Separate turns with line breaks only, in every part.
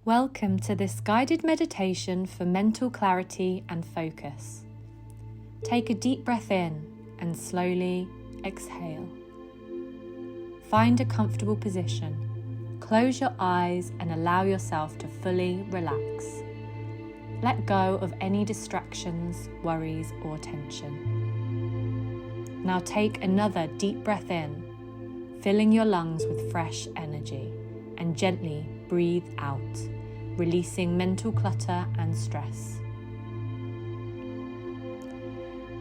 Welcome to this guided meditation for mental clarity and focus. Take a deep breath in and slowly exhale. Find a comfortable position. Close your eyes and allow yourself to fully relax. Let go of any distractions, worries, or tension. Now take another deep breath in, filling your lungs with fresh energy, and gently breathe out, releasing mental clutter and stress.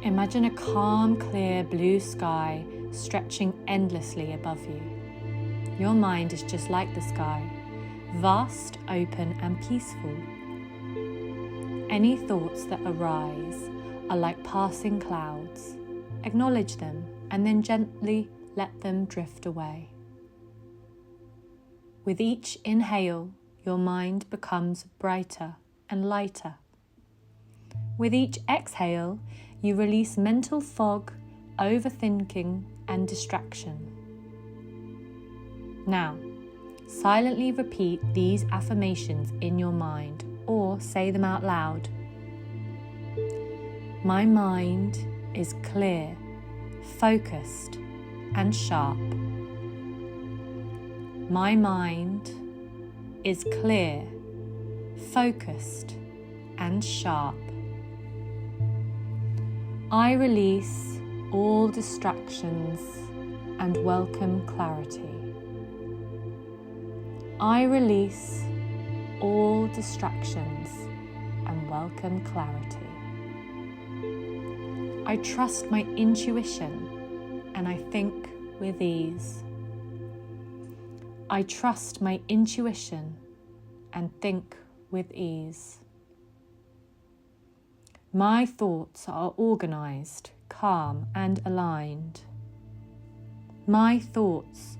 Imagine a calm, clear blue sky stretching endlessly above you. Your mind is just like the sky, vast, open, and peaceful. Any thoughts that arise are like passing clouds. Acknowledge them and then gently let them drift away. With each inhale, your mind becomes brighter and lighter. With each exhale, you release mental fog, overthinking, and distraction. Now, silently repeat these affirmations in your mind or say them out loud. My mind is clear, focused, and sharp. My mind is clear, focused, and sharp. I release all distractions and welcome clarity. I release all distractions and welcome clarity. I trust my intuition and I think with ease. I trust my intuition and think with ease. My thoughts are organized, calm, and aligned. My thoughts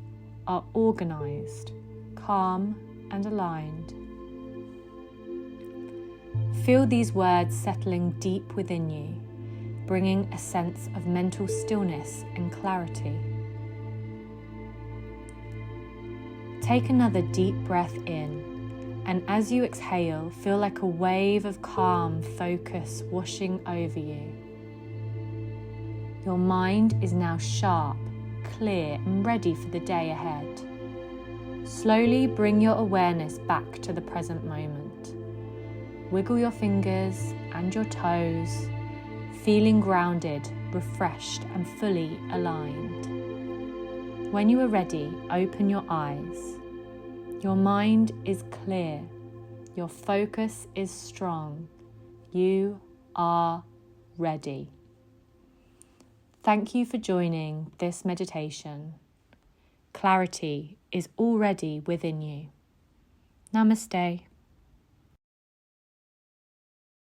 are organized, calm, and aligned. Feel these words settling deep within you, bringing a sense of mental stillness and clarity. Take another deep breath in, and as you exhale, feel like a wave of calm focus washing over you. Your mind is now sharp, clear, and ready for the day ahead. Slowly bring your awareness back to the present moment. Wiggle your fingers and your toes, feeling grounded, refreshed, and fully aligned. When you are ready, open your eyes. Your mind is clear. Your focus is strong. You are ready. Thank you for joining this meditation. Clarity is already within you. Namaste.